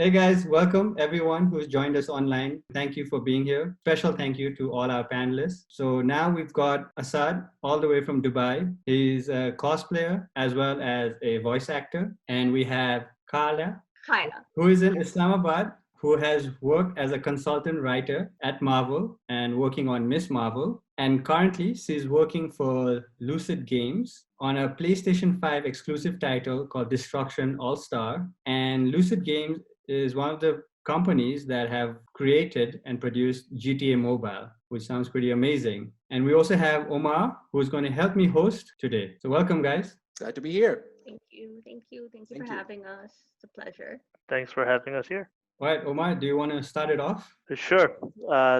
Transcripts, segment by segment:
Hey guys, welcome everyone who's joined us online. Thank you for being here. Special thank you to all our panelists. So now we've got Asad all the way from Dubai. He's a cosplayer as well as a voice actor. And we have Khaya, who is in Islamabad, who has worked as a consultant writer at Marvel and working on Miss Marvel. And currently, she's working for Lucid Games on a PlayStation 5 exclusive title called Destruction All-Star. And Lucid Games is one of the companies that have created and produced GTA Mobile, which sounds pretty amazing. And we also have Omair, who's going to help me host today. So welcome, guys. Glad to be here. Thank you for having us. It's a pleasure. Thanks for having us here. All right, Omair, do you want to start it off? Sure.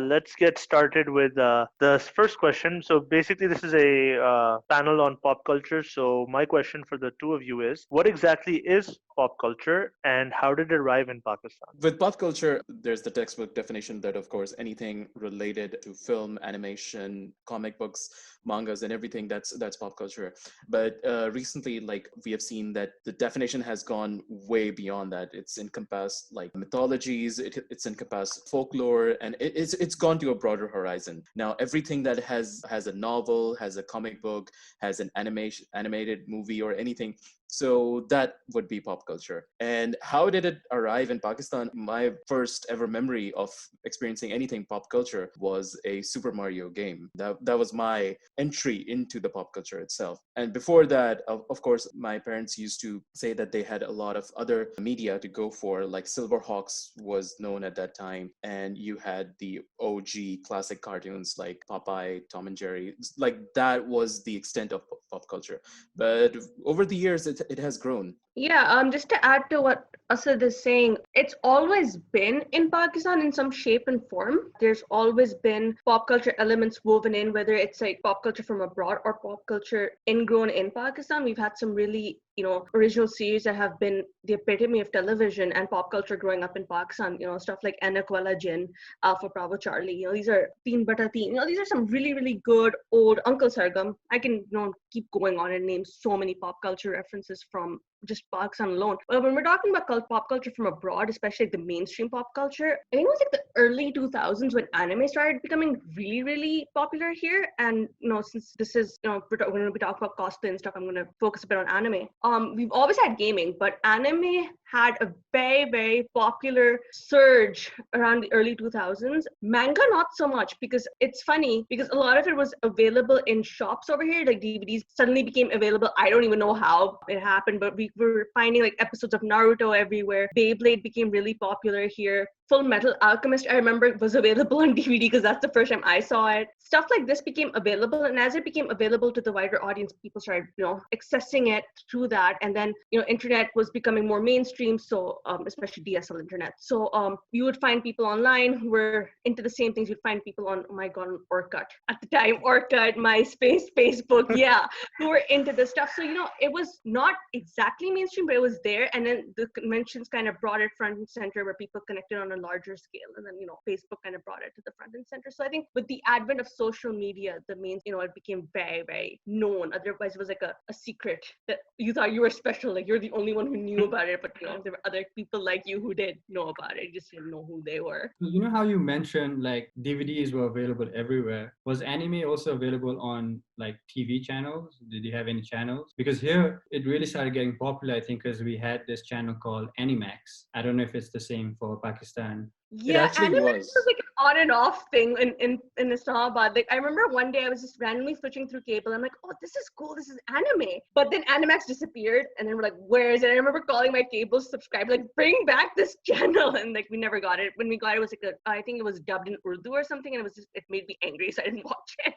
Let's get started with the first question. So basically, this is a panel on pop culture. So my question for the two of you is, what exactly is pop culture and how did it arrive in Pakistan? With pop culture, there's the textbook definition that, of course, anything related to film, animation, comic books, mangas, and everything that's pop culture. But recently, like we have seen that the definition has gone way beyond that. It's encompassed like mythologies, it's encompassed folklore, and it's gone to a broader horizon. Now, everything that has a novel, has a comic book, has an animated movie or anything, so that would be pop culture. And how did it arrive in Pakistan? My first ever memory of experiencing anything pop culture was a Super Mario game. That was my entry into the pop culture itself. And before that, of course, my parents used to say that they had a lot of other media to go for, like Silverhawks was known at that time. And you had the OG classic cartoons like Popeye, Tom and Jerry. Like that was the extent of pop culture. But over the years, it has grown. Yeah, just to add to what Asad is saying, it's always been in Pakistan in some shape and form. There's always been pop culture elements woven in, whether it's like pop culture from abroad or pop culture ingrown in Pakistan. We've had some really, original series that have been the epitome of television and pop culture growing up in Pakistan. Stuff like Anak Wala Jin, Alpha Bravo Charlie. These are Teen Bata Teen. These are some really, really good old Uncle Sargam. I can keep going on and name so many pop culture references from just Pakistan alone. But when we're talking about pop culture from abroad, especially like the mainstream pop culture, I think it was like the early 2000s when anime started becoming really, really popular here. And since this is when we talk about cosplay and stuff, I'm going to focus a bit on anime. We've always had gaming, but anime had a very, very popular surge around the early 2000s. Manga, not so much, because it's funny because a lot of it was available in shops over here. Like DVDs suddenly became available. I don't even know how it happened, but we were finding like episodes of Naruto everywhere. Beyblade became really popular here. Full Metal Alchemist, I remember, was available on DVD because that's the first time I saw it. Stuff like this became available, and as it became available to the wider audience, people started, accessing it through that. And then, internet was becoming more mainstream, so especially DSL internet. So you would find people online who were into the same things. You'd find people on, oh my God, on Orkut at the time, Orkut, MySpace, Facebook, who were into this stuff. So, it was not exactly mainstream, but it was there. And then the conventions kind of brought it front and center where people connected on a larger scale, and then Facebook kind of brought it to the front and center. So I think with the advent of social media, the main it became very, very known. Otherwise it was like a secret that you thought you were special, like you're the only one who knew about it, but there were other people like you who did know about it, you just didn't know who they were. You know how you mentioned like DVDs were available everywhere? Was anime also available on like TV channels? Did you have any channels? Because here it really started getting popular, I think, because we had this channel called Animax. I don't know if it's the same for Pakistan. Yeah, anime was like an on and off thing in Islamabad. Like I remember one day I was just randomly switching through cable. I'm like, oh, this is cool. This is anime. But then Animax disappeared, and then we're like, where is it? I remember calling my cable subscriber, like, bring back this channel, and like we never got it. When we got it, it was like I think it was dubbed in Urdu or something, and it made me angry, so I didn't watch it.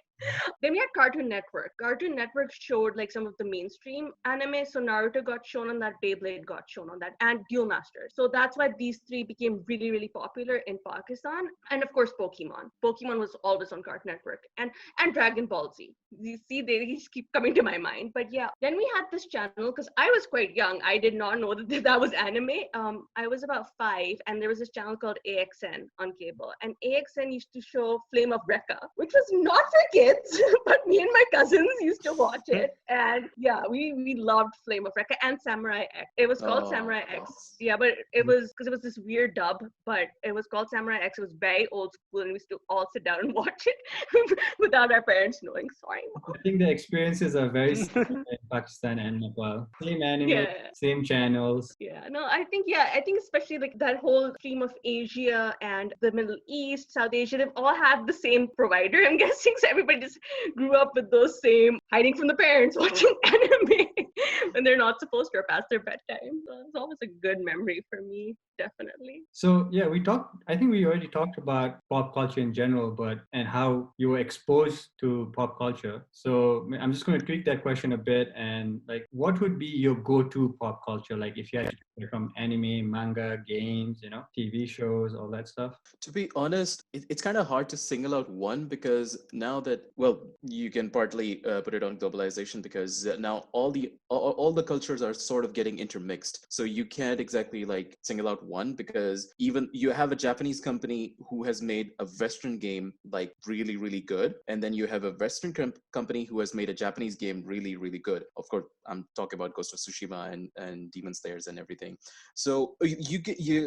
Then we had Cartoon Network. Cartoon Network showed like some of the mainstream anime. So Naruto got shown on that, Beyblade got shown on that, and Duel Master. So that's why these three became really, really popular in Pakistan. And of course, Pokemon. Pokemon was always on Cartoon Network. And Dragon Ball Z. You see, they just keep coming to my mind. But yeah, then we had this channel, because I was quite young. I did not know that was anime. I was about 5, and there was this channel called AXN on cable. And AXN used to show Flame of Recca, which was not for kids. kids, but me and my cousins used to watch it. And yeah, we loved Flame of Recca and Samurai X. It was called Samurai X. Yeah, but it was because it was this weird dub, but it was called Samurai X. It was very old school, and we used to all sit down and watch it without our parents knowing. Sorry, Mom. I think the experiences are very similar in Pakistan and Nepal. Same anime, Yeah. same channels. Yeah, no, I think especially like that whole stream of Asia and the Middle East, South Asia, they've all had the same provider, I'm guessing. So everybody just grew up with those same hiding from the parents watching anime when they're not supposed to or past their bedtime. So it's always a good memory for me, definitely. So yeah, I think we already talked about pop culture in general, and how you were exposed to pop culture. So I'm just going to tweak that question a bit, and like, what would be your go-to pop culture? Like if you had to pick from anime, manga, games, TV shows, all that stuff. To be honest, it's kind of hard to single out one because now that, well, you can partly put it on globalization because now all the cultures are sort of getting intermixed. So you can't exactly like single out one because even you have a Japanese company who has made a Western game like really, really good. And then you have a Western company who has made a Japanese game really, really good. Of course, I'm talking about Ghost of Tsushima and Demon Slayers and everything. So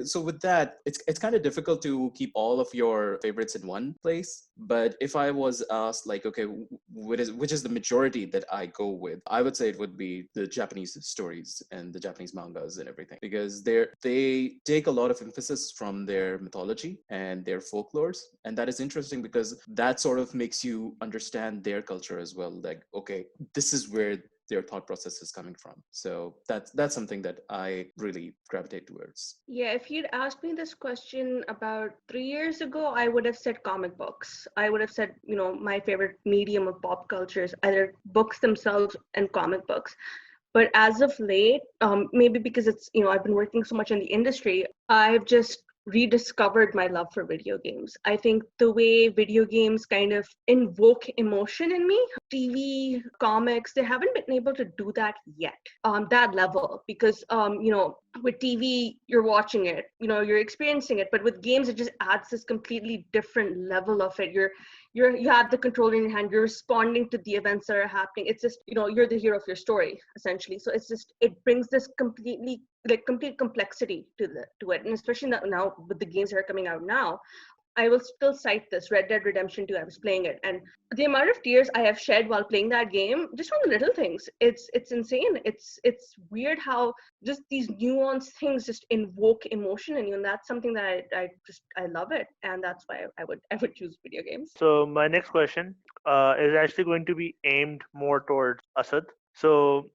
so with that, it's kind of difficult to keep all of your favorites in one place. But if I was asked like, okay, which is the majority that I go with, I would say it would be the Japanese stories and the Japanese mangas and everything because they take a lot of emphasis from their mythology and their folklores, and that is interesting because that sort of makes you understand their culture as well. Like, okay, this is where their thought process is coming from. So that's something that I really gravitate towards. Yeah, if you'd asked me this question about 3 years ago, I would have said comic books. I would have said, my favorite medium of pop culture is either books themselves and comic books. But as of late, maybe because it's, I've been working so much in the industry, I've just rediscovered my love for video games. I think the way video games kind of invoke emotion in me, TV, comics, they haven't been able to do that yet, that level. Because, with TV, you're watching it, you're experiencing it. But with games, it just adds this completely different level of it. You have the control in your hand, you're responding to the events that are happening. It's just, you're the hero of your story, essentially. So it brings this complete complexity to it. And especially now with the games that are coming out now, I will still cite this Red Dead Redemption 2. I was playing it, and the amount of tears I have shed while playing that game, just on the little things, it's insane. It's weird how just these nuanced things just invoke emotion in you, and that's something that I love it, and that's why I would choose video games. So my next question is actually going to be aimed more towards Asad. So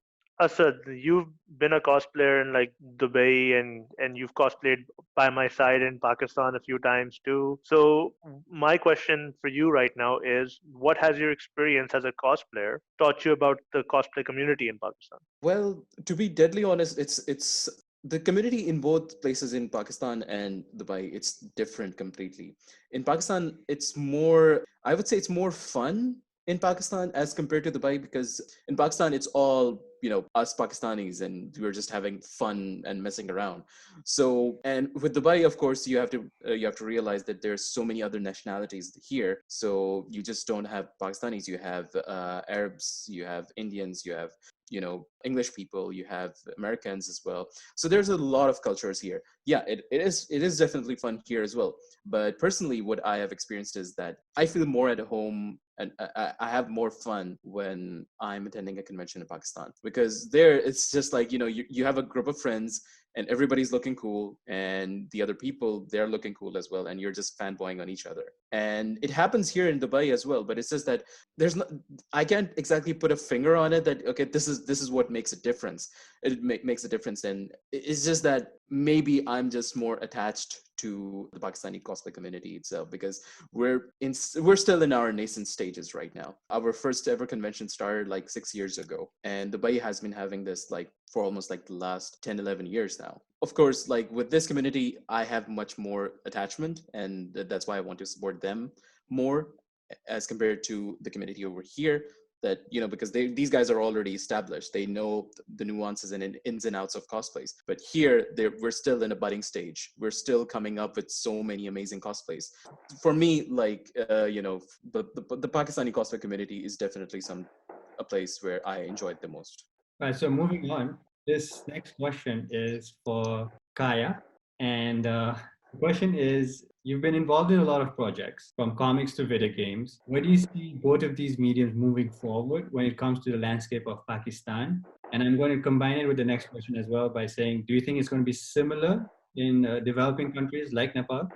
Asad, you've been a cosplayer in like Dubai and you've cosplayed by my side in Pakistan a few times too. So my question for you right now is, what has your experience as a cosplayer taught you about the cosplay community in Pakistan? Well, to be deadly honest, it's the community in both places in Pakistan and Dubai, it's different completely. In Pakistan, I would say it's more fun in Pakistan as compared to Dubai because in Pakistan, it's all, us Pakistanis and we're just having fun and messing around. So, and with Dubai, of course, you have to realize that there's so many other nationalities here. So you just don't have Pakistanis, you have Arabs, you have Indians, you have English people, you have Americans as well. So there's a lot of cultures here. Yeah, it is definitely fun here as well. But personally, what I have experienced is that I feel more at home and I have more fun when I'm attending a convention in Pakistan because there it's just like you have a group of friends and everybody's looking cool and the other people, they're looking cool as well, and you're just fanboying on each other. And it happens here in Dubai as well, but it's just that I can't exactly put a finger on it that okay, this is what makes a difference. Makes a difference, and it's just that maybe I'm just more attached to the Pakistani cosplay community itself because we're still in our nascent stages right now. Our first ever convention started like 6 years ago, and Dubai has been having this like for almost like the last 10-11 years now. Of course, like with this community, I have much more attachment, and that's why I want to support them more as compared to the community over here. that, because these guys are already established. They know the nuances and ins and outs of cosplays. But here, we're still in a budding stage. We're still coming up with so many amazing cosplays. For me, like, the Pakistani cosplay community is definitely a place where I enjoyed the most. Right, so moving on, this next question is for Khaya. And the question is, you've been involved in a lot of projects, from comics to video games. Where do you see both of these mediums moving forward when it comes to the landscape of Pakistan? And I'm going to combine it with the next question as well by saying, do you think it's going to be similar in developing countries like Nepal?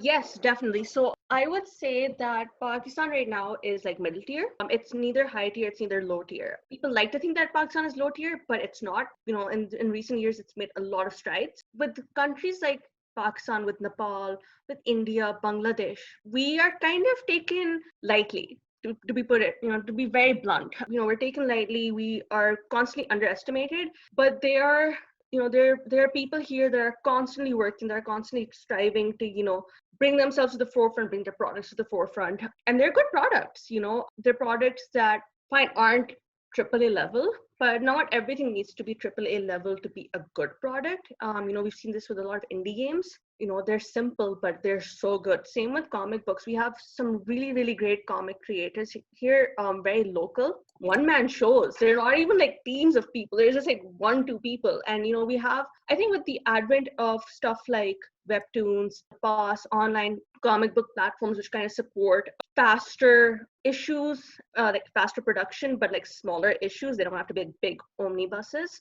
Yes, definitely. So I would say that Pakistan right now is like middle tier. It's neither high tier, it's neither low tier. People like to think that Pakistan is low tier, but it's not. In recent years, it's made a lot of strides. With countries like Pakistan, with Nepal, with India, Bangladesh, we are kind of taken lightly. To be put it, to be very blunt, we're taken lightly. We are constantly underestimated, but they are there are people here that are constantly working, that are constantly striving to bring themselves to the forefront, bring their products to the forefront, and they're good products. They're products that fine aren't AAA level, but not everything needs to be AAA level to be a good product. We've seen this with a lot of indie games. They're simple, but they're so good. Same with comic books. We have some really, really great comic creators here, very local, one-man shows. They're not even like teams of people. There's just like 1-2 people. And, we have, I think with the advent of stuff like webtoons, pass, online comic book platforms, which kind of support faster issues, like faster production, but like smaller issues. They don't have to be like big omnibuses.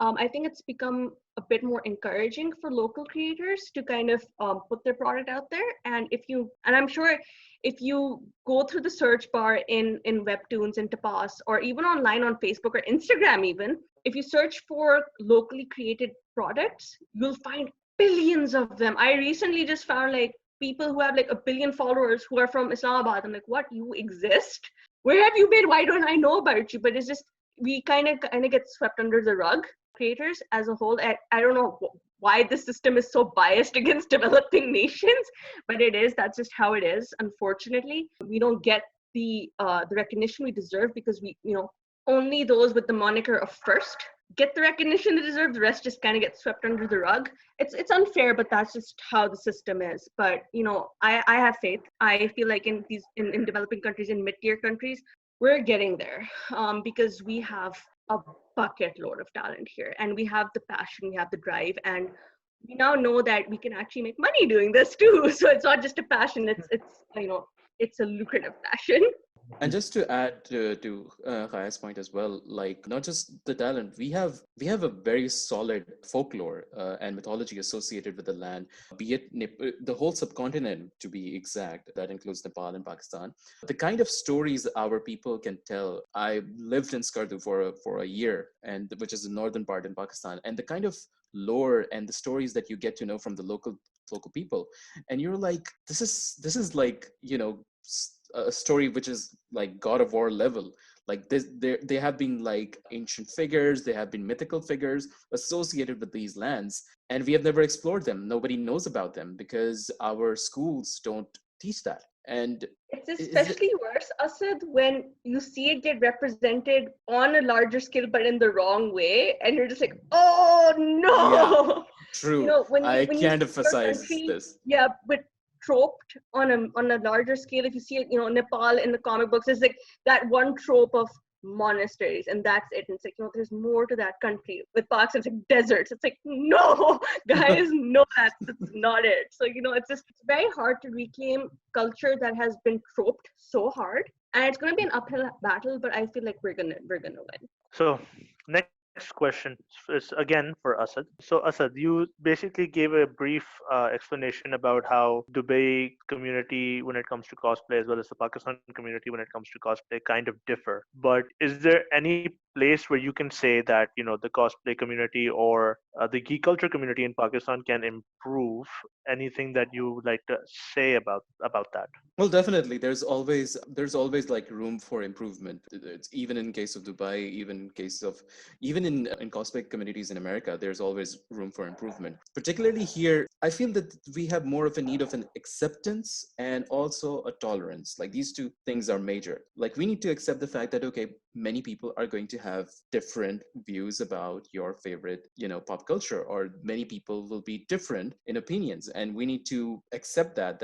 I think it's become a bit more encouraging for local creators to kind of put their product out there. And I'm sure if you go through the search bar in webtoons and tapas, or even online on Facebook or Instagram, even if you search for locally created products, you'll find billions of them. I recently just found like people who have like 1 billion followers who are from Islamabad. I'm like, what? You exist? Where have you been? Why don't I know about you? But it's just, we kind of get swept under the rug. Creators as a whole, I don't know why the system is so biased against developing nations, but it is. That's just how it is. Unfortunately, we don't get the recognition we deserve, because we only those with the moniker of first get the recognition they deserve. The rest just kind of get swept under the rug. It's unfair, but that's just how the system is. But I have faith. I feel like in developing countries, in mid-tier countries, we're getting there, because we have a bucket load of talent here, and we have the passion, we have the drive, and we now know that we can actually make money doing this too. So it's not just a passion, it's a lucrative passion. And just to add to Khaya's point as well, like, not just the talent, we have a very solid folklore and mythology associated with the land, be it the whole subcontinent, to be exact. That includes Nepal and Pakistan. The kind of stories our people can tell. I lived in Skardu for a year, and which is the northern part in Pakistan, and the kind of lore and the stories that you get to know from the local people, and you're like, this is like, a story which is like God of War level. Like this, they have been like ancient figures, they have been mythical figures associated with these lands, and we have never explored them. Nobody knows about them because our schools don't teach that. And it's especially worse, Asad, when you see it get represented on a larger scale, but in the wrong way, and you're just like, oh no. Yeah, true. I can't emphasize this. Yeah, but troped on a larger scale. If you see it, Nepal in the comic books, is like that one trope of monasteries, and that's it. And it's like, there's more to that country. With Pakistan, it's like deserts. It's like, no, guys, no, that's not it. So it's very hard to reclaim culture that has been troped so hard, and it's going to be an uphill battle. But I feel like we're gonna win. So next question is again for Asad. So Asad, you basically gave a brief explanation about how Dubai community when it comes to cosplay, as well as the Pakistan community when it comes to cosplay, kind of differ. But is there any place where you can say that the cosplay community or the geek culture community in Pakistan can improve? Anything that you would like to say about that? Well, definitely. There's always like room for improvement. It's even in case of Dubai, even in cosplay communities in America, there's always room for improvement. Particularly here, I feel that we have more of a need of an acceptance and also a tolerance. Like these two things are major. Like we need to accept the fact that okay, many people are going to have different views about your favorite, pop culture, or many people will be different in opinions, and we need to accept that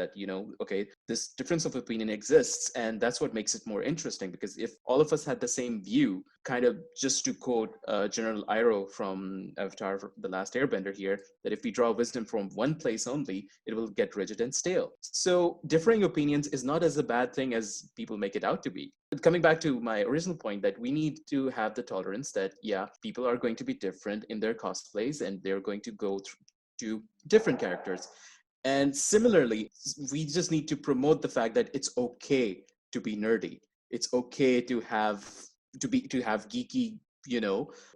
okay, this difference of opinion exists, and that's what makes it more interesting. Because if all of us had the same view, kind of just to quote General Iroh from Avatar: The Last Airbender here, that if we draw wisdom from one place only, it will get rigid and stale. So differing opinions is not as a bad thing as people make it out to be. But coming back to my original point, that we need to have the tolerance that yeah, people are going to be different in their cosplays, and they're going to go through to different characters. And similarly, we just need to promote the fact that it's okay to be nerdy. It's okay to have geeky,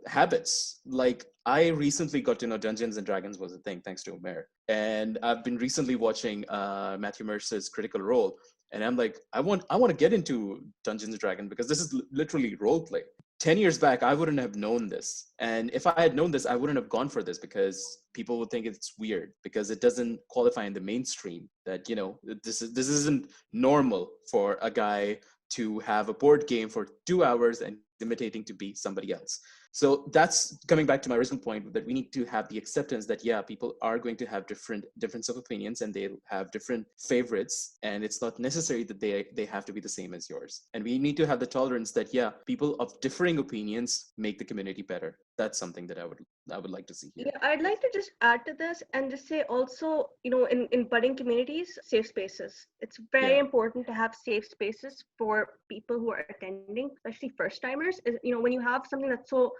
habits. Like I recently got to know Dungeons and Dragons was a thing thanks to Omair. And I've been recently watching Matthew Mercer's Critical Role. And I'm like, I want to get into Dungeons and Dragons because this is literally role play. 10 years back, I wouldn't have known this. And if I had known this, I wouldn't have gone for this because people would think it's weird because it doesn't qualify in the mainstream that, this isn't normal for a guy to have a board game for 2 hours and imitating to be somebody else. So that's coming back to my original point, that we need to have the acceptance that yeah, people are going to have difference of opinions, and they'll have different favorites, and it's not necessary that they have to be the same as yours. And we need to have the tolerance that yeah, people of differing opinions make the community better. That's something that I would like to see here. Yeah, I'd like to just add to this and just say also, in budding communities, safe spaces. It's very Yeah. important to have safe spaces for people who are attending, especially first timers. When you have something that's so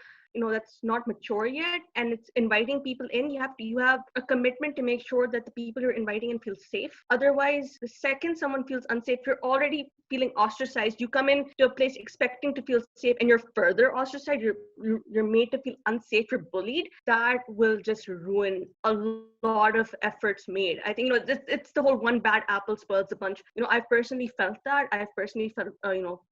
that's not mature yet and it's inviting people in, you have a commitment to make sure that the people you're inviting in feel safe. Otherwise, the second someone feels unsafe, you're already feeling ostracized. You come into a place expecting to feel safe and you're further ostracized, you're made to feel unsafe, you're bullied. That will just ruin a lot of efforts made. I think it's the whole one bad apple spoils the bunch. I've personally felt that. I've personally felt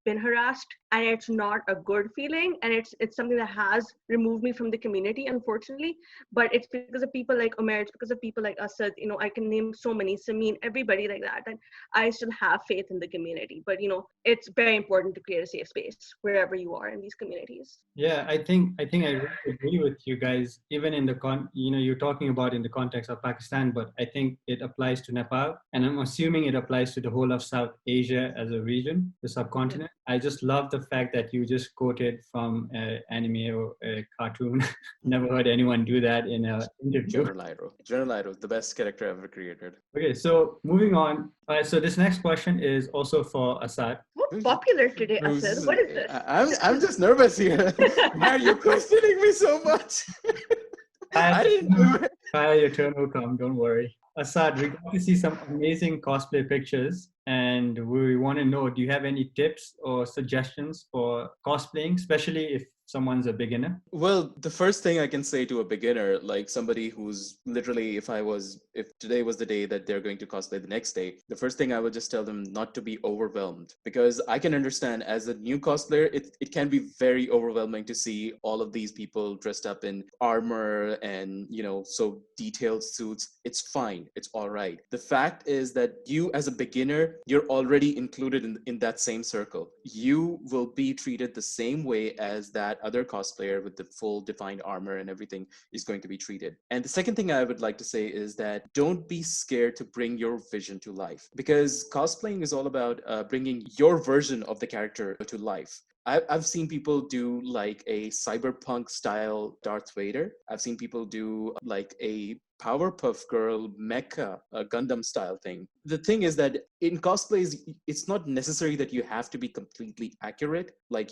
been harassed, and it's not a good feeling, and it's something that has removed me from the community, unfortunately. But it's because of people like Omair, it's because of people like Asad. I can name so many, Sabeen, everybody like that, and I still have faith in the community. But it's very important to create a safe space wherever you are in these communities. Yeah, I think I really agree with you guys. Even in the you're talking about in the context of Pakistan, but I think it applies to Nepal, and I'm assuming it applies to the whole of South Asia as a region, the subcontinent. I just love the fact that you just quoted from anime or a cartoon. Never heard anyone do that in an interview. General Iroh, the best character ever created. Okay, so moving on. So this next question is also for Asad. What's popular today, Asad? What is this? I'm just nervous here. Why are you questioning me so much? I didn't do it. Khaya, your turn will come. Don't worry. Asad, we got to see some amazing cosplay pictures, and we want to know, do you have any tips or suggestions for cosplaying, especially if someone's a beginner? Well, the first thing I can say to a beginner, like somebody who's literally, if today was the day that they're going to cosplay the next day, the first thing I would just tell them not to be overwhelmed, because I can understand as a new cosplayer, it can be very overwhelming to see all of these people dressed up in armor and, so detailed suits. It's fine. It's all right. The fact is that you as a beginner, you're already included in that same circle. You will be treated the same way as that other cosplayer with the full defined armor and everything is going to be treated. And the second thing I would like to say is that don't be scared to bring your vision to life, because cosplaying is all about bringing your version of the character to life. I've seen people do like a cyberpunk style Darth Vader. I've seen people do like a Powerpuff Girl mecha, a Gundam style thing. The thing is that in cosplays, it's not necessary that you have to be completely accurate, like,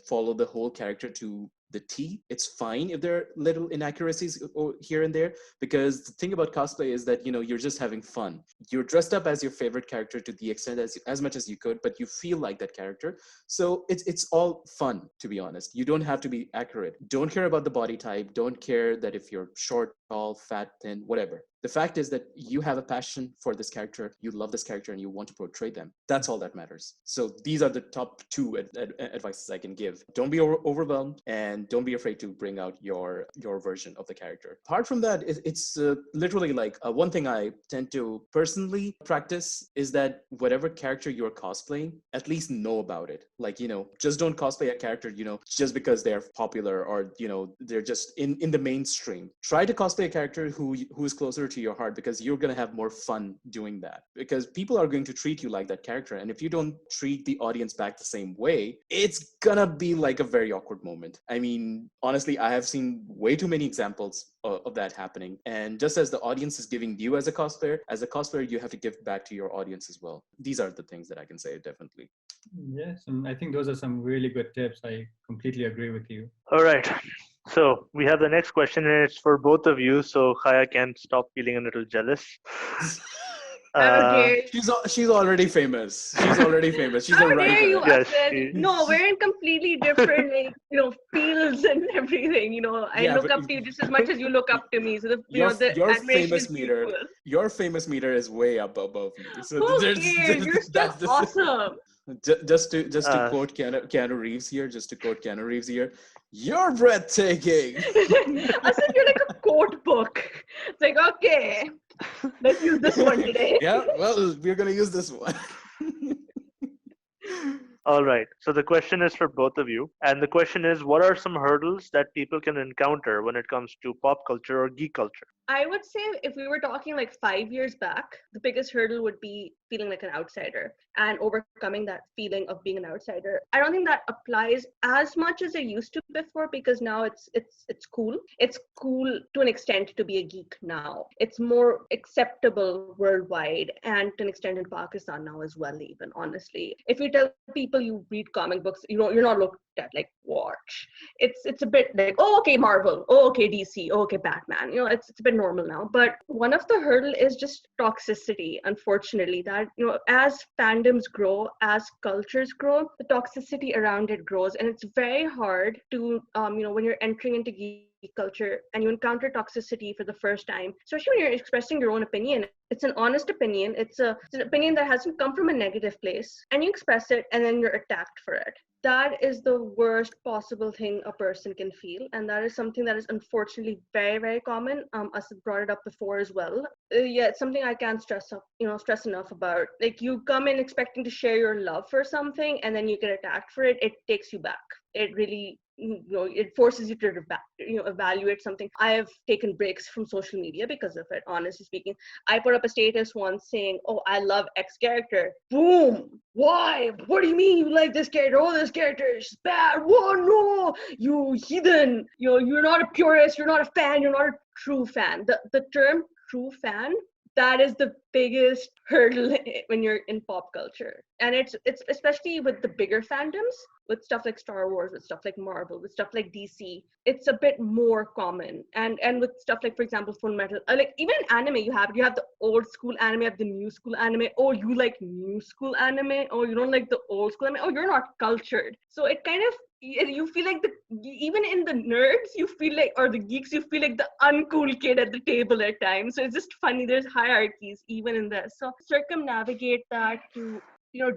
follow the whole character to the tea. It's fine if there are little inaccuracies here and there, because the thing about cosplay is that, you're just having fun. You're dressed up as your favorite character to the extent as much as you could, but you feel like that character. So it's all fun, to be honest. You don't have to be accurate. Don't care about the body type. Don't care that if you're short, tall, fat, thin, whatever. The fact is that you have a passion for this character, you love this character, and you want to portray them. That's all that matters. So these are the top two advices I can give. Don't be overwhelmed, and don't be afraid to bring out your version of the character. Apart from that, it's literally like one thing I tend to personally practice is that whatever character you're cosplaying, at least know about it. Like, just don't cosplay a character, just because they're popular or, they're just in the mainstream. Try to cosplay a character who is closer to your heart, because you're going to have more fun doing that, because people are going to treat you like that character, and if you don't treat the audience back the same way, it's gonna be like a very awkward moment. I mean, honestly, I have seen way too many examples of that happening, and just as the audience is giving you as a cosplayer, you have to give back to your audience as well. These are the things that I can say, definitely. Yes, and I think those are some really good tips. I completely agree with you. All right. So we have the next question, and it's for both of you. So Khaya can't stop feeling a little jealous. How dare you? She's already famous. She's already famous. She's a How dare you, writer. Asad? No, we're in completely different, fields and everything. I Yeah, look but up to you just as much as you look up to me. So the your admiration famous is meter, equal. your famous meter is way up above me. So Who cares? You're still awesome. Just to quote Keanu Reeves here, you're breathtaking. Asad, you're like a quote book. It's like, okay, let's use this one today. Yeah, well, we're gonna use this one. All right. So the question is for both of you. And the question is, what are some hurdles that people can encounter when it comes to pop culture or geek culture? I would say if we were talking like 5 years back, the biggest hurdle would be feeling like an outsider and overcoming that feeling of being an outsider. I don't think that applies as much as it used to before, because now it's cool. It's cool to an extent to be a geek now. It's more acceptable worldwide, and to an extent in Pakistan now as well, even honestly. If you tell people you read comic books, you're not looked at like, watch. It's a bit like, oh, okay, Marvel, oh, okay, DC, oh, okay, Batman. It's a bit normal now. But one of the hurdle is just toxicity, unfortunately, that as fandoms grow, as cultures grow, the toxicity around it grows, and it's very hard to when you're entering into geek culture and you encounter toxicity for the first time, especially when you're expressing your own opinion. It's an honest opinion. It's an opinion that hasn't come from a negative place, and you express it and then you're attacked for it. That is the worst possible thing a person can feel, and that is something that is unfortunately very, very common. Asad brought it up before as well. Yeah, it's something I can't stress enough about. Like, you come in expecting to share your love for something, and then you get attacked for it. It takes you back. It really, it forces you to evaluate something. I have taken breaks from social media because of it, honestly speaking. I put up a status once saying, oh, I love X character. Boom! Why? What do you mean you like this character? Oh, this character is bad. Whoa, no! You heathen! You're not a purist. You're not a fan. You're not a true fan. The term true fan, that is the biggest hurdle when you're in pop culture. And it's especially with the bigger fandoms, with stuff like Star Wars, with stuff like Marvel, with stuff like DC, it's a bit more common. And with stuff like, for example, Full Metal, like even anime, you have the old school anime, you have the new school anime. Oh, you like new school anime? Oh, you don't like the old school anime? Oh, you're not cultured. So it kind of, you feel like even in the nerds, you feel like, or the geeks, you feel like the uncool kid at the table at times. So it's just funny. There's hierarchies even in this. So circumnavigate that, to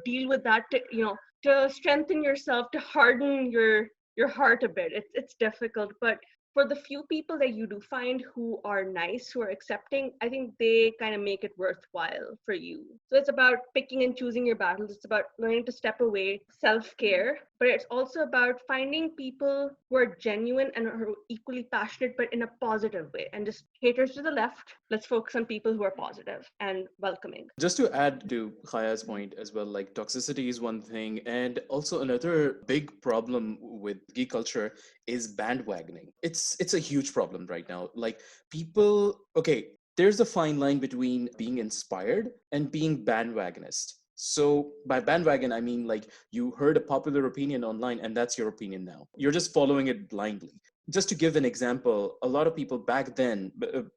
deal with that, to strengthen yourself, to harden your heart a bit. It's difficult, but for the few people that you do find who are nice, who are accepting, I think they kind of make it worthwhile for you. So it's about picking and choosing your battles. It's about learning to step away, self-care, but it's also about finding people who are genuine and are equally passionate, but in a positive way. And just haters to the left, let's focus on people who are positive and welcoming. Just to add to Khaya's point as well, like toxicity is one thing, and also another big problem with geek culture is bandwagoning. It's a huge problem right now. Like, people, okay, there's a fine line between being inspired and being bandwagonist. So by bandwagon, I mean like you heard a popular opinion online and that's your opinion now. You're just following it blindly. Just to give an example, a lot of people back then,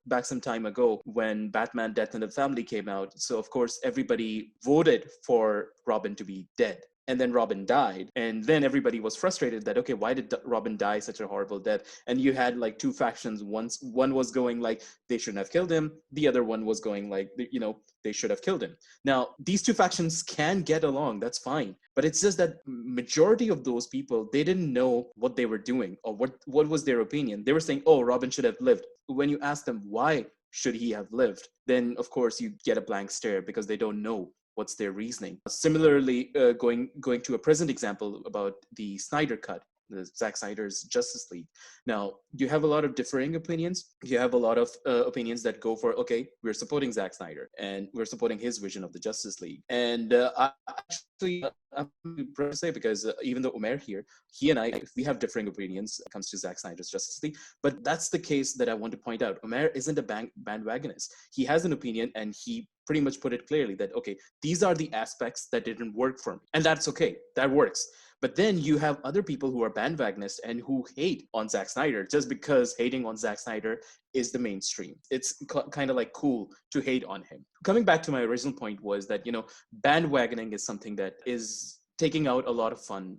back some time ago, when Batman Death in the Family came out, so of course everybody voted for Robin to be dead. And then Robin died. And then everybody was frustrated that, okay, why did Robin die such a horrible death? And you had like two factions. One was going like, they shouldn't have killed him. The other one was going like, they should have killed him. Now, these two factions can get along. That's fine. But it's just that majority of those people, they didn't know what they were doing or what was their opinion. They were saying, oh, Robin should have lived. When you ask them why should he have lived, then of course you get a blank stare because they don't know what's their reasoning. Similarly, going to a present example about the Snyder Cut, the Zack Snyder's Justice League. Now, you have a lot of differing opinions. You have a lot of opinions that go for, okay, we're supporting Zack Snyder and we're supporting his vision of the Justice League. And I'm proud to say, because even though Omair here, he and I, we have differing opinions when it comes to Zack Snyder's Justice League, but that's the case that I want to point out. Omair isn't a bandwagonist. He has an opinion and he pretty much put it clearly that, okay, these are the aspects that didn't work for me. And that's okay, that works. But then you have other people who are bandwagonists and who hate on Zack Snyder just because hating on Zack Snyder is the mainstream. It's kind of like cool to hate on him. Coming back to my original point was that, bandwagoning is something that is taking out a lot of fun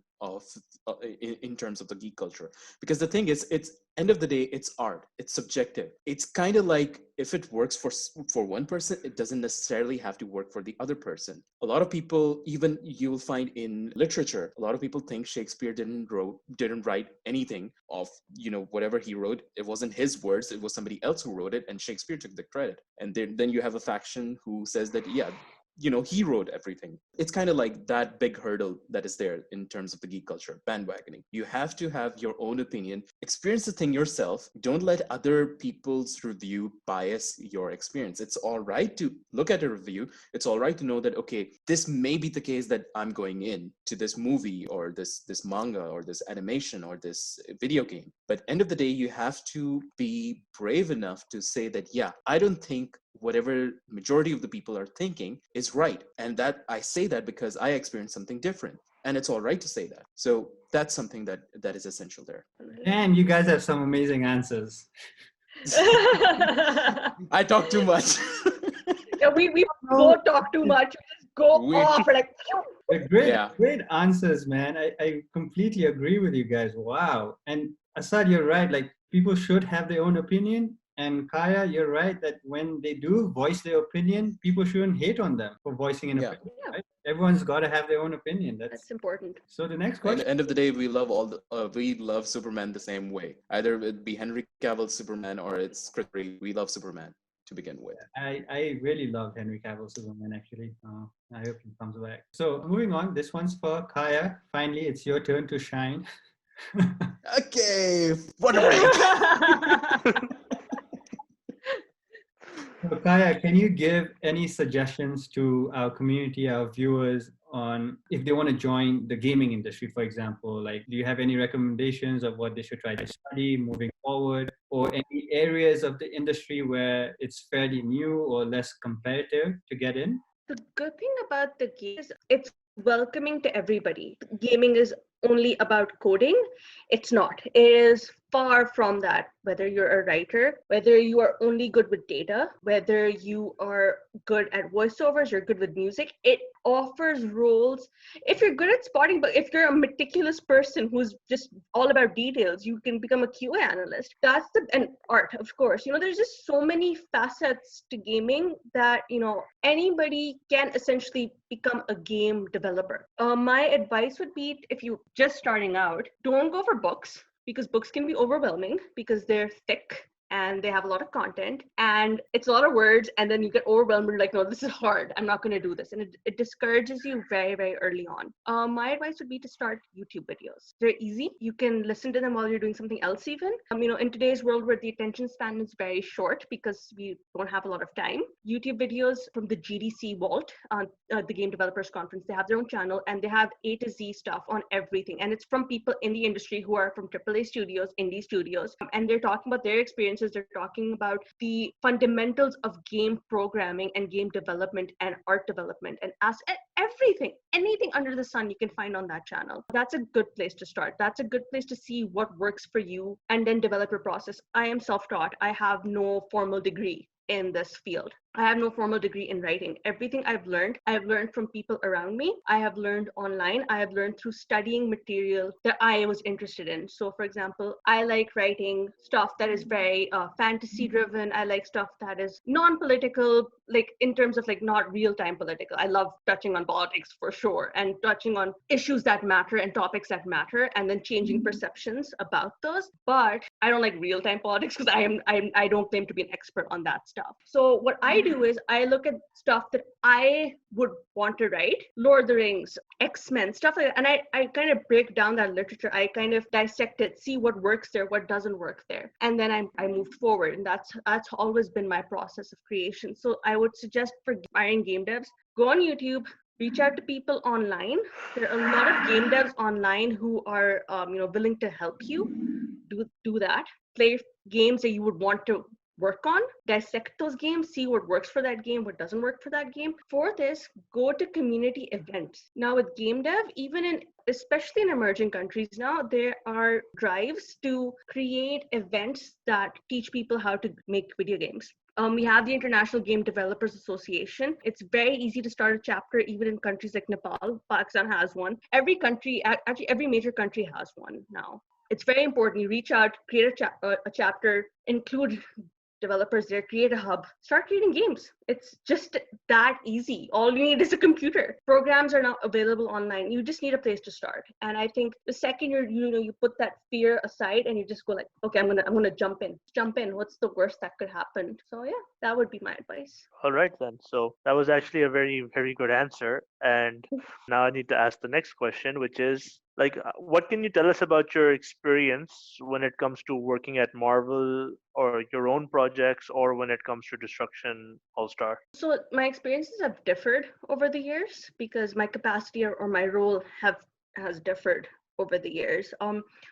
in terms of the geek culture. Because the thing is, it's end of the day, it's art, it's subjective. It's kind of like if it works for one person, it doesn't necessarily have to work for the other person. A lot of people, even you'll find in literature, a lot of people think Shakespeare didn't write anything of, whatever he wrote. It wasn't his words, it was somebody else who wrote it, and Shakespeare took the credit. And then you have a faction who says that, yeah, he wrote everything. It's kind of like that big hurdle that is there in terms of the geek culture, bandwagoning. You have to have your own opinion, experience the thing yourself. Don't let other people's review bias your experience. It's all right to look at a review. It's all right to know that, okay, this may be the case that I'm going in to this movie or this manga or this animation or this video game. But end of the day, you have to be brave enough to say that, yeah, I don't think whatever majority of the people are thinking is right. And that I say that because I experienced something different. And it's all right to say that. So that's something that is essential there. And you guys have some amazing answers. I talk too much. Yeah, we both talk too much. We just go off like. Great answers, man. I completely agree with you guys. Wow. And Asad, you're right. Like, people should have their own opinion. And Khaya, you're right that when they do voice their opinion, people shouldn't hate on them for voicing an opinion. Right? Everyone's got to have their own opinion. That's important. So the next question. At the end of the day, we love Superman the same way. Either it be Henry Cavill's Superman or it's Chris Reeve. We love Superman to begin with. I really love Henry Cavill Superman, actually. I hope he comes back. So moving on, this one's for Khaya. Finally, it's your turn to shine. Okay, what a break. So Khaya, can you give any suggestions to our community, our viewers, on if they want to join the gaming industry, for example? Like, do you have any recommendations of what they should try to study moving forward, or any areas of the industry where it's fairly new or less competitive to get in? The good thing about the game is it's welcoming to everybody. Gaming is only about coding. It's not. It is far from that. Whether you're a writer, whether you are only good with data, whether you are good at voiceovers, you're good with music, it offers roles. If you're good at spotting, but if you're a meticulous person who's just all about details, you can become a QA analyst. And art, of course. There's just so many facets to gaming that, anybody can essentially become a game developer. My advice would be, if you're just starting out, don't go for books, because books can be overwhelming because they're thick and they have a lot of content and it's a lot of words, and then you get overwhelmed and like, no, this is hard, I'm not going to do this, and it discourages you very, very early on. My advice would be to start YouTube videos. They're easy. You can listen to them while you're doing something else even. In today's world where the attention span is very short because we don't have a lot of time, YouTube videos from the GDC Vault, the Game Developers Conference, they have their own channel and they have A to Z stuff on everything, and it's from people in the industry who are from AAA studios, indie studios, and they're talking about their experience experiences. They're talking about the fundamentals of game programming and game development and art development and everything, anything under the sun you can find on that channel. That's a good place to start. That's a good place to see what works for you and then develop your process. I am self-taught. I have no formal degree in this field. I have no formal degree in writing. Everything I've learned from people around me. I have learned online. I have learned through studying material that I was interested in. So for example, I like writing stuff that is very fantasy driven. I like stuff that is non-political, like in terms of like not real-time political. I love touching on politics for sure and touching on issues that matter and topics that matter and then changing perceptions about those. But I don't like real-time politics because I don't claim to be an expert on that stuff. So what I do is I look at stuff that I would want to write, Lord of the Rings, X-Men, stuff like that. And I kind of break down that literature. I kind of dissect it, see what works there, what doesn't work there. And then I moved forward. And that's always been my process of creation. So I would suggest for aspiring game devs, go on YouTube, reach out to people online. There are a lot of game devs online who are willing to help you do that. Play games that you would want to work on, dissect those games, see what works for that game, what doesn't work for that game. Fourth is go to community events. Now with game dev, especially in emerging countries now, there are drives to create events that teach people how to make video games. We have the International Game Developers Association. It's very easy to start a chapter even in countries like Nepal. Pakistan has one. Every major country has one now. It's very important. You reach out, create a chapter, include developers there, create a hub, start creating games. It's just that easy. All you need is a computer. Programs are now available online. You just need a place to start. And I think the second you put that fear aside and you just go like, okay, I'm gonna jump in. What's the worst that could happen? So yeah, that would be my advice. All right then. So that was actually a very, very good answer. And now I need to ask the next question, which is what can you tell us about your experience when it comes to working at Marvel or your own projects or when it comes to Destruction All-Star? So my experiences have differed over the years because my capacity or my role has differed over the years.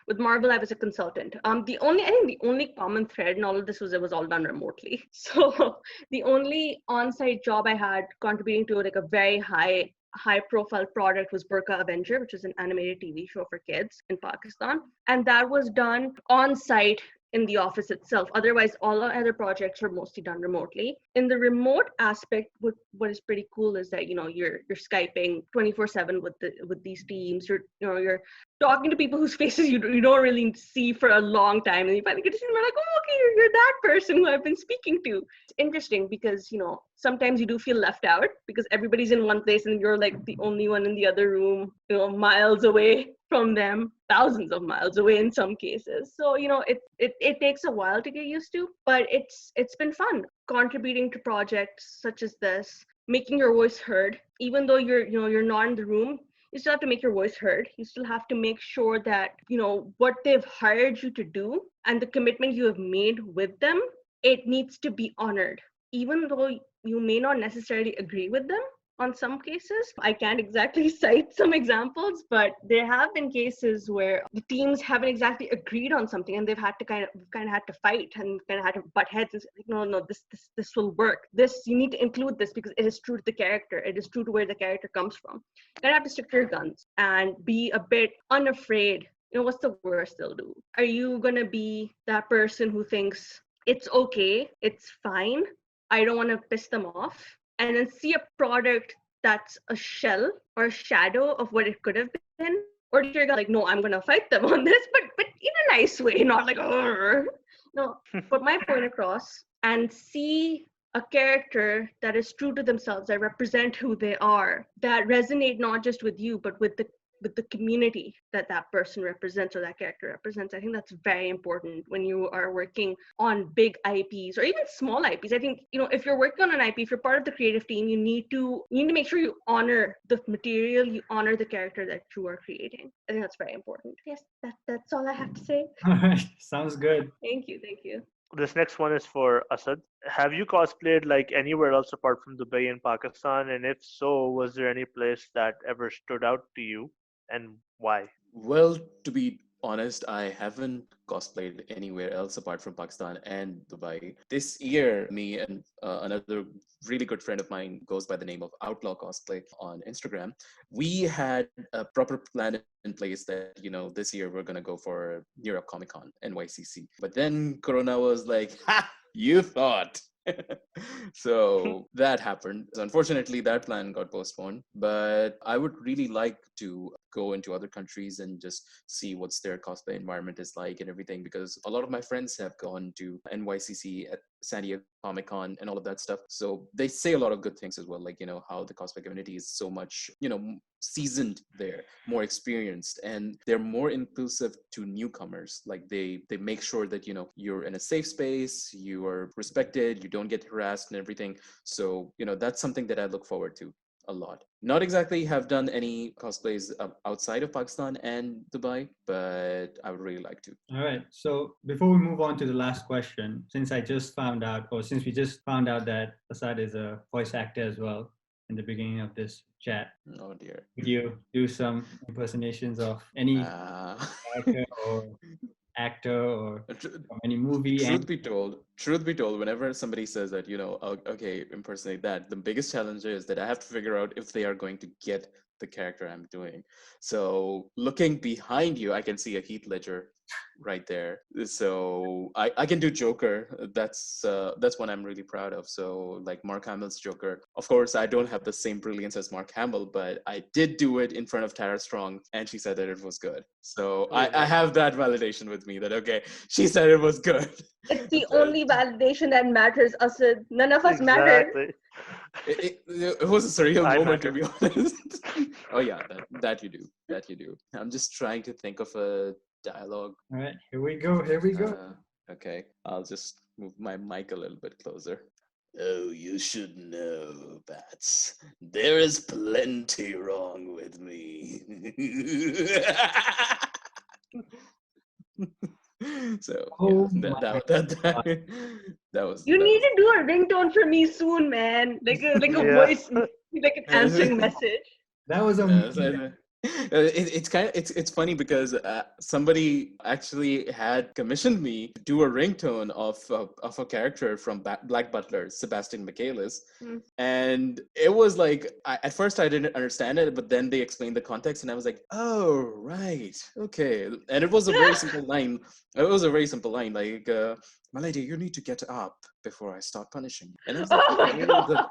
With Marvel, I was a consultant. The only common thread in all of this was it was all done remotely. So the only on-site job I had contributing to like a very high profile product was Burqa Avenger, which is an animated TV show for kids in Pakistan. And that was done on site in the office itself. Otherwise, all our other projects are mostly done remotely. In the remote aspect, what is pretty cool is that you're Skyping 24/7 with these teams. You're talking to people whose faces you don't really see for a long time, and you finally get to see them. You're like, oh, okay, you're that person who I've been speaking to. It's interesting because sometimes you do feel left out because everybody's in one place and you're like the only one in the other room, miles away from them, thousands of miles away in some cases. So it takes a while to get used to, but it's been fun contributing to projects such as this, making your voice heard, even though you're not in the room. You still have to make your voice heard. You still have to make sure that what they've hired you to do and the commitment you have made with them, it needs to be honored, even though you may not necessarily agree with them. On some cases, I can't exactly cite some examples, but there have been cases where the teams haven't exactly agreed on something and they've had to kind of had to fight and kind of had to butt heads and say, no, this will work. You need to include this because it is true to the character. It is true to where the character comes from. You kind of have to stick to your guns and be a bit unafraid. What's the worst they'll do? Are you going to be that person who thinks it's okay, it's fine, I don't want to piss them off, and then see a product that's a shell or a shadow of what it could have been? Or do you go like, no, I'm going to fight them on this, but in a nice way, not like, oh, no, put my point across and see a character that is true to themselves, that represent who they are, that resonate not just with you, but with the community that person represents or that character represents. I think that's very important when you are working on big IPs or even small IPs. I think, if you're working on an IP, if you're part of the creative team, you need to make sure you honor the material, you honor the character that you are creating. I think that's very important. Yes, that's all I have to say. All right, sounds good. Thank you. This next one is for Asad. Have you cosplayed anywhere else apart from Dubai and Pakistan? And if so, was there any place that ever stood out to you? And why? Well, to be honest, I haven't cosplayed anywhere else apart from Pakistan and Dubai. This year, me and another really good friend of mine goes by the name of Outlaw Cosplay on Instagram. We had a proper plan in place that, this year we're going to go for New York Comic Con, NYCC. But then Corona was like, ha, you thought. So that happened. So unfortunately, that plan got postponed. But I would really like to go into other countries and just see what's their cosplay environment is like and everything, because a lot of my friends have gone to NYCC at San Diego Comic Con and all of that stuff. So they say a lot of good things as well, like, how the cosplay community is so much, seasoned there, more experienced, and they're more inclusive to newcomers. Like they make sure that, you're in a safe space, you are respected, you don't get harassed and everything. So, that's something that I look forward to a lot. Not exactly have done any cosplays outside of Pakistan and Dubai, but I would really like to. All right. So before we move on to the last question, since we just found out that Asad is a voice actor as well in the beginning of this chat, Oh dear. could you do some impersonations of any character or actor or from any movie? Truth be told, whenever somebody says that, okay, impersonate that, the biggest challenge is that I have to figure out if they are going to get the character I'm doing. So looking behind you, I can see a Heath Ledger right there. So I can do Joker. That's one I'm really proud of. So like Mark Hamill's Joker. Of course, I don't have the same brilliance as Mark Hamill, but I did do it in front of Tara Strong, and she said that it was good. So I have that validation with me that, okay, she said it was good. It's the only validation that matters, Asad. None of us matter. It was a surreal moment, matter. to be honest. Oh yeah, that you do. That you do. I'm just trying to think of a dialogue. All right, here we go. Okay, I'll just move my mic a little bit closer. Oh, you should know, Bats. There is plenty wrong with me. So that was. You need to do a ringtone for me soon, man. Like a voice, like an answering message. That was amazing. It's funny because somebody actually had commissioned me to do a ringtone of a character from Black Butler, Sebastian Michaelis, and it was like at first I didn't understand it, but then they explained the context, and I was like, oh right, okay, and it was a very simple line. It was a very simple line, like, "My lady, you need to get up before I start punishing." And I was like, oh my God.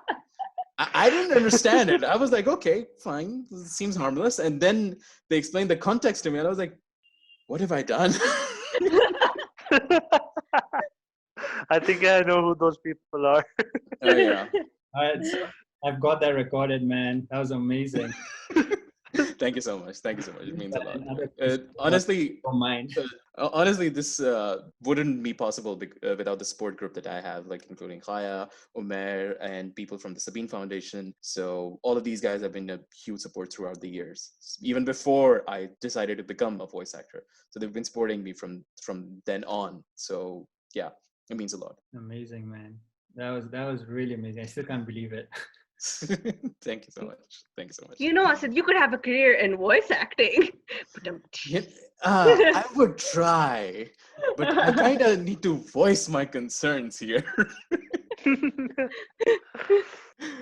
I didn't understand it. I was like, okay, fine. It seems harmless. And then they explained the context to me, and I was like, what have I done? I think I know who those people are. Oh, yeah. All right, so I've got that recorded, man. That was amazing. Thank you so much. It means a lot. Honestly, honestly, this wouldn't be possible without the support group that I have, like including Khaya, Omair, and people from the Sabeen Foundation. So all of these guys have been a huge support throughout the years, even before I decided to become a voice actor. So they've been supporting me from then on. So yeah, it means a lot. Amazing, man. That was really amazing. I still can't believe it. Thank you so much. Asad, you could have a career in voice acting. I would try, but I kind of need to voice my concerns here.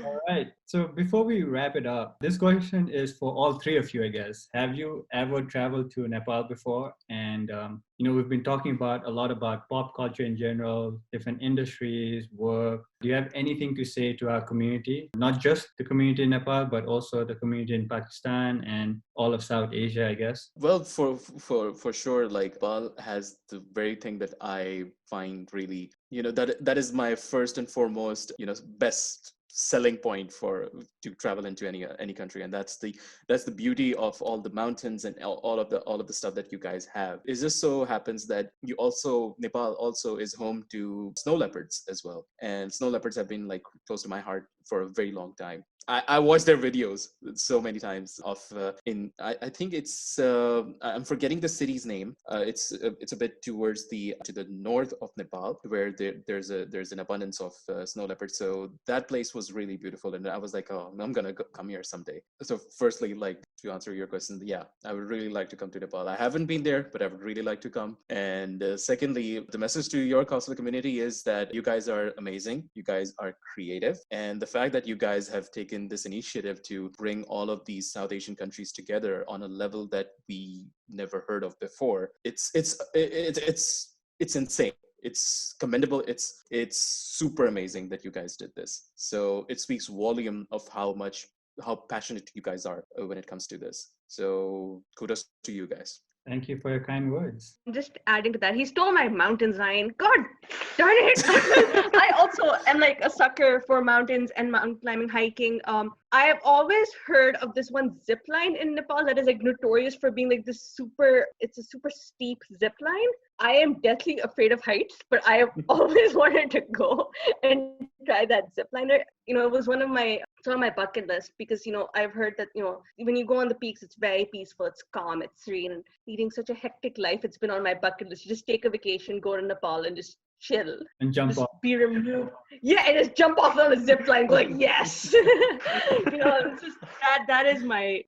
All right. So before we wrap it up, this question is for all three of you, I guess. Have you ever traveled to Nepal before? And, we've been talking a lot about pop culture in general, different industries, work. Do you have anything to say to our community? Not just the community in Nepal, but also the community in Pakistan and all of South Asia, I guess? Well, for sure, like Nepal has the very thing that I find really, that is my first and foremost, best selling point to travel into any country, and that's the beauty of all the mountains and all of the stuff that you guys have. It just so happens that Nepal also is home to snow leopards as well, and snow leopards have been like close to my heart for a very long time. I watched their videos so many times of I think it's I'm forgetting the city's name. It's a bit towards to the north of Nepal, where there's an abundance of snow leopards. So that place was really beautiful, and I was like, oh, I'm gonna come here someday. So firstly, like, to answer your question, yeah, I would really like to come to Nepal. I haven't been there, but I would really like to come. And secondly, the message to your cosplay community is that you guys are amazing. You guys are creative, and the fact that you guys have taken this initiative to bring all of these South Asian countries together on a level that we never heard of before. It's insane. It's commendable. It's super amazing that you guys did this. So it speaks volume of how passionate you guys are when it comes to this. So kudos to you guys. Thank you for your kind words. Just adding to that, he stole my mountain sign. God darn it! I also am like a sucker for mountains and mountain climbing, hiking. I have always heard of this one zip line in Nepal that is like notorious for being like it's a super steep zip line. I am deathly afraid of heights, but I have always wanted to go and try that zip liner. It was it's on my bucket list because, I've heard that, when you go on the peaks, it's very peaceful, it's calm, it's serene. And leading such a hectic life, it's been on my bucket list. You just take a vacation, go to Nepal and just chill. And jump off. Be removed. Yeah, and just jump off on a zip line, go like, yes. It's just that is my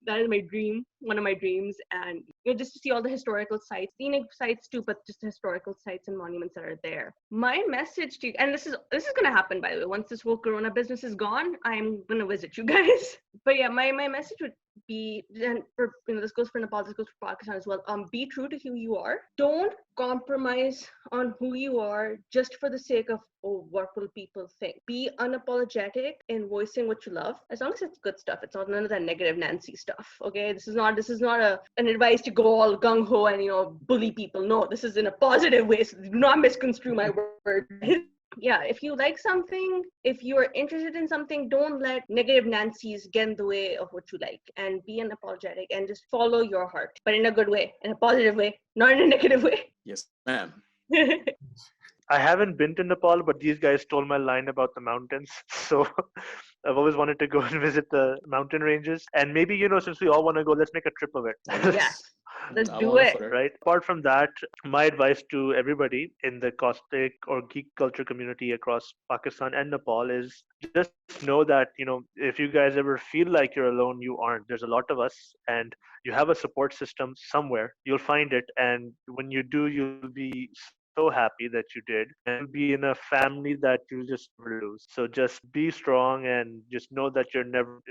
dream, one of my dreams. And just to see all the historical sites, scenic sites too, but just the historical sites and monuments that are there. My message to you, and this is gonna happen, by the way, once this whole Corona business is gone, I'm gonna visit you guys. But yeah, my message would be, and this goes for Nepal, this goes for Pakistan as well. Be true to who you are. Don't compromise on who you are just for the sake of, oh, what will people think? Be unapologetic in voicing what you love, as long as it's good stuff. It's not none of that negative Nancy stuff. Okay, this is not an advice to go all gung ho and bully people. No, this is in a positive way. So do not misconstrue my word. Yeah, if you like something, if you are interested in something, don't let negative Nancy's get in the way of what you like, and be unapologetic and just follow your heart, but in a good way, in a positive way, not in a negative way. Yes, ma'am. I haven't been to Nepal, but these guys stole my line about the mountains. So I've always wanted to go and visit the mountain ranges. And maybe, since we all want to go, let's make a trip of it. Yes. Let's do it. Right. Apart from that, my advice to everybody in the cosplay or geek culture community across Pakistan and Nepal is just know that, if you guys ever feel like you're alone, you aren't. There's a lot of us, and you have a support system somewhere. You'll find it. And when you do, you'll be so happy that you did, and be in a family that you'll just never lose. So just be strong and just know that you're never,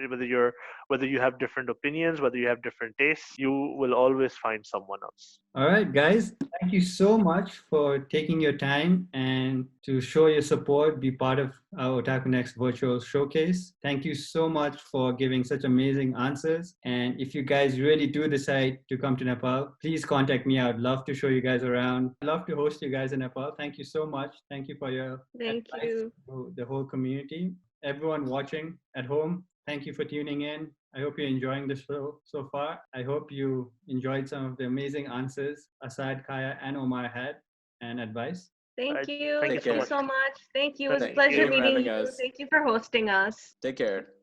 whether you have different opinions, whether you have different tastes, you will always find someone else. All right, guys, thank you so much for taking your time and to show your support, be part of our Otaku Next Virtual Showcase. Thank you so much for giving such amazing answers. And if you guys really do decide to come to Nepal, please contact me. I would love to show you guys around. I'd love to host you guys in Nepal. Thank you so much. Thank you for your advice to the whole community. Everyone watching at home, thank you for tuning in. I hope you're enjoying the show so far. I hope you enjoyed some of the amazing answers Asad, Khaya, and Omair had, and advice. Thank you. Thank you so much. Thank you. It was a pleasure meeting you. Thank you for hosting us. Take care.